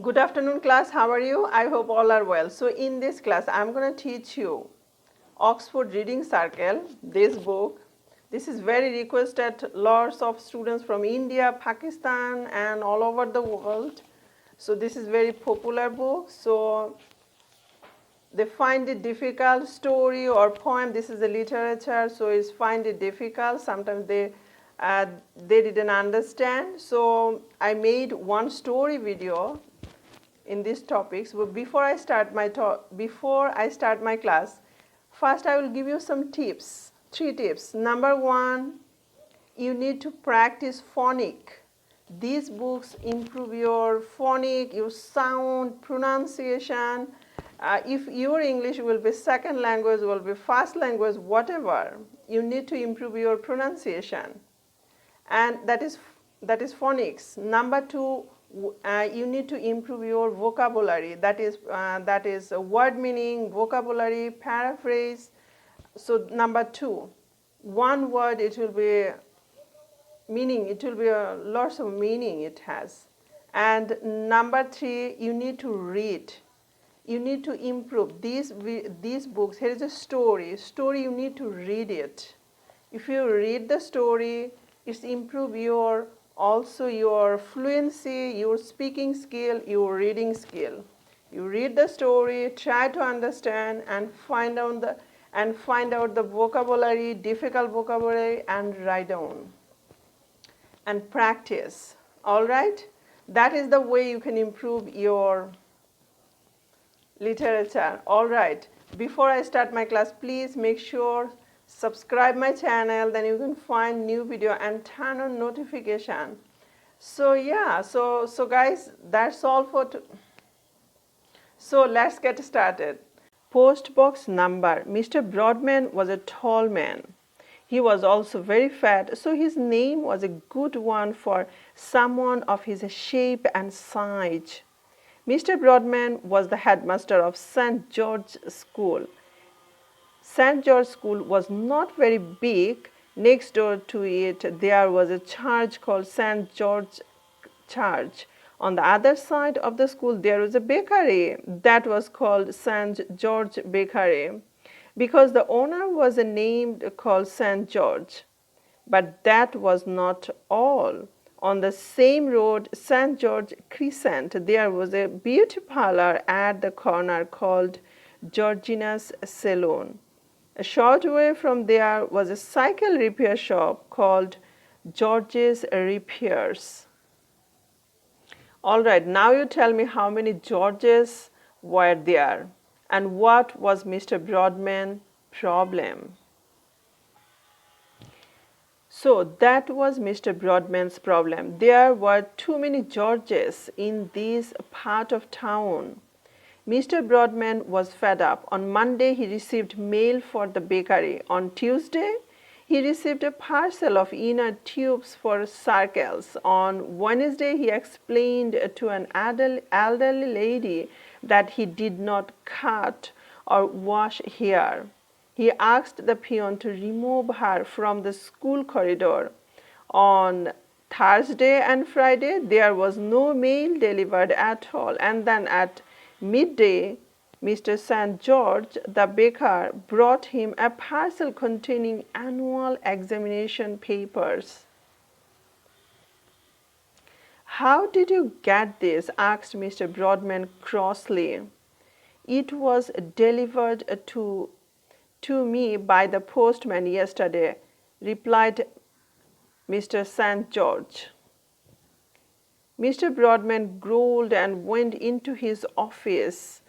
Good afternoon class, how are you? I hope all are well. So in this class, I'm going to teach you Oxford Reading Circle, this book. This is very requested, lots of students from India, Pakistan and all over the world. So this is very popular book. So they find it difficult, story or poem, this is a literature, so it's find it difficult. Sometimes they didn't understand. So I made one story video in these topics. But before I start my class, first I will give you some tips, 3 tips. Number 1, you need to practice phonic. These books improve your phonic, your sound, pronunciation. If your English will be second language, will be first language, whatever, you need to improve your pronunciation, and that is phonics. Number 2, you need to improve your vocabulary. That is word meaning, vocabulary, paraphrase. So number 2, one word it will be meaning. It will be lots of meaning it has. And number 3, you need to read. You need to improve these books. Here is a story. You need to read it. If you read the story, it's improve your fluency, your speaking skill, your reading skill. You read the story, try to understand and find out the vocabulary, difficult vocabulary, and write down and practice. All right? That is the way you can improve your literature. All right. Before I start my class, please make sure subscribe my channel, then you can find new video and turn on notification. So yeah, so guys, that's all for so let's get started. Postbox number. Mr. Broadman was a tall man. He was also very fat, so his name was a good one for someone of his shape and size. Mr. Broadman was the headmaster of St. George's School. St. George's School was not very big. Next door to it, there was a church called St. George Church. On the other side of the school, there was a bakery that was called St. George Bakery, because the owner was a name called St. George. But that was not all. On the same road, St. George Crescent, there was a beauty parlor at the corner called Georgina's Salon. A short way from there was a cycle repair shop called Georgie's Repairs. All right, now you tell me how many Georges were there and what was Mr. Broadman's problem. So that was Mr. Broadman's problem. There were too many Georges in this part of town. Mr. Broadman was fed up. On Monday, he received mail for the bakery. On Tuesday, he received a parcel of inner tubes for circles. On Wednesday, he explained to an elderly lady that he did not cut or wash hair. He asked the peon to remove her from the school corridor. On Thursday and Friday, there was no mail delivered at all. And then at midday, Mr. St. George, the baker, brought him a parcel containing annual examination papers. How did you get this? Asked Mr. Broadman crossly. It was delivered to me by the postman yesterday, replied Mr. St. George. Mr. Broadman growled and went into his office.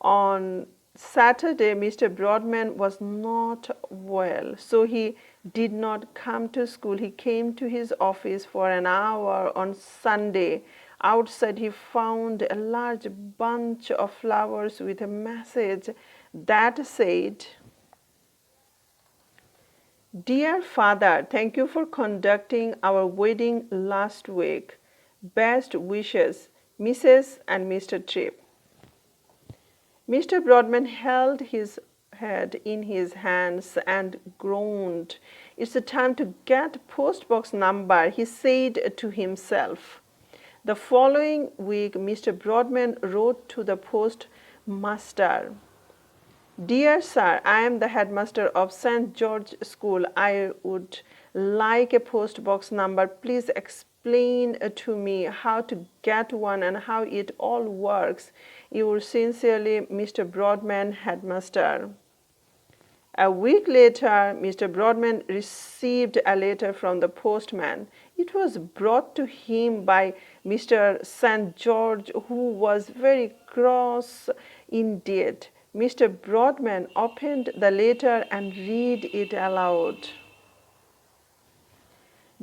On Saturday, Mr. Broadman was not well, so he did not come to school. He came to his office for an hour on Sunday. Outside, he found a large bunch of flowers with a message that said, "Dear Father, thank you for conducting our wedding last week. Best wishes, Mrs. and Mr. Tripp." Mr. Broadman held his head in his hands and groaned. "It's the time to get postbox number," he said to himself. The following week, Mr. Broadman wrote to the postmaster, "Dear sir, I am the headmaster of St. George School. I would like a postbox number. Please explain to me how to get one and how it all works. Yours sincerely, Mr. Broadman, headmaster." A week later, Mr. Broadman received a letter from the postman. It was brought to him by Mr. St. George, who was very cross indeed. Mr. Broadman opened the letter and read it aloud.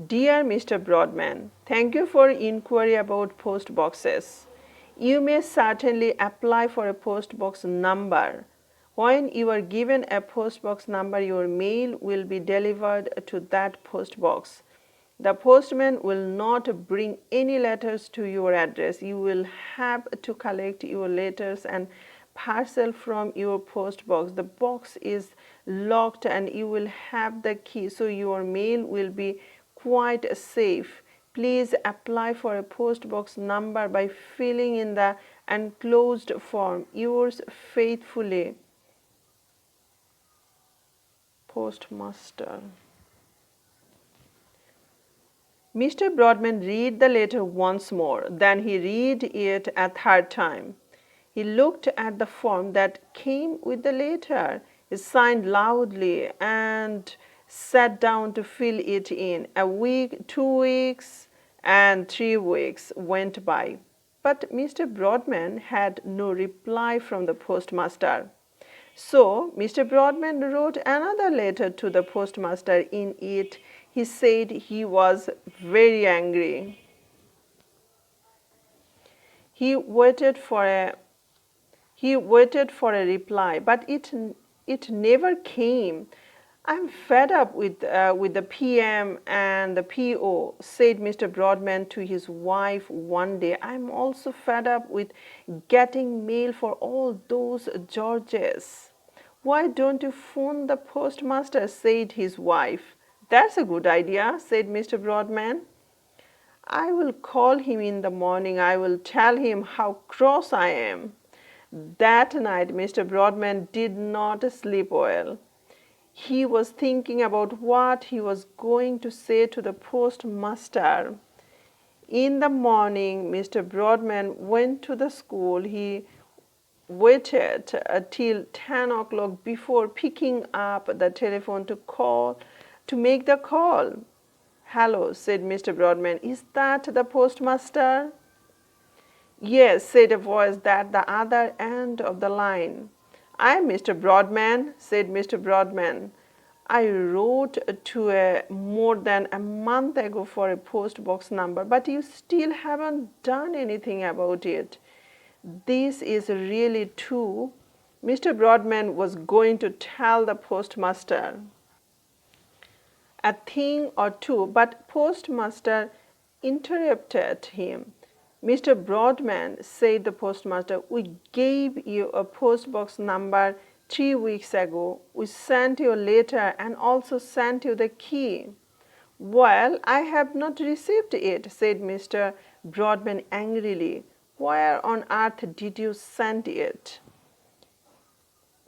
"Dear Mr. Broadman, thank you for inquiry about post boxes. You may certainly apply for a post box number. When you are given a postbox number, your mail will be delivered to that postbox. The postman will not bring any letters to your address. You will have to collect your letters and parcel from your postbox. The box is locked and you will have the key, so your mail will be quite safe. Please apply for a postbox number by filling in the enclosed form. Yours faithfully, Postmaster." Mr. Broadman read the letter once more. Then he read it a third time. He looked at the form that came with the letter. He signed loudly and sat down to fill it in. A week, 2 weeks, and 3 weeks went by. But Mr. Broadman had no reply from the postmaster. So Mr. Broadman wrote another letter to the postmaster. In it, he said he was very angry. He waited for a reply, but it never came. "I'm fed up with the PM and the PO," said Mr. Broadman to his wife one day. "I'm also fed up with getting mail for all those Georges." "Why don't you phone the postmaster?" said his wife. "That's a good idea," said Mr. Broadman. "I will call him in the morning. I will tell him how cross I am." That night, Mr. Broadman did not sleep well. He was thinking about what he was going to say to the postmaster. In the morning, Mr. Broadman went to the school. He waited till 10 o'clock before picking up the telephone to make the call. "Hello," said Mr. Broadman. "Is that the postmaster?" "Yes," said a voice at the other end of the line. "I'm Mr. Broadman," said Mr. Broadman. "I wrote to more than a month ago for a postbox number, but you still haven't done anything about it." This is really true. Mr. Broadman was going to tell the postmaster a thing or two, but postmaster interrupted him. "Mr. Broadman," said the postmaster, "we gave you a postbox number 3 weeks ago. We sent you a letter and also sent you the key." "Well, I have not received it," said Mr. Broadman angrily. "Where on earth did you send it?"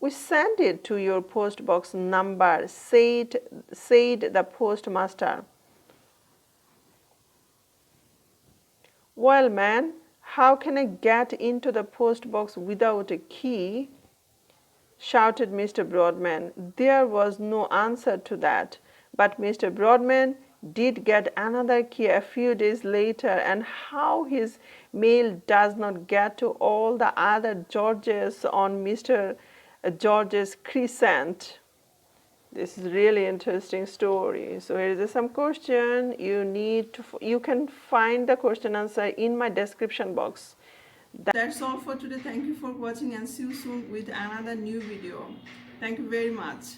"We sent it to your postbox number," said the postmaster. "Well, man, how can I get into the postbox without a key?" shouted Mr. Broadman. There was no answer to that, but Mr. Broadman did get another key a few days later, and how his mail does not get to all the other Georges on Mr. George's crescent. This is really interesting story. So here is some question. You can find the question answer in my description box. That's all for today. Thank you for watching and see you soon with another new video. Thank you very much.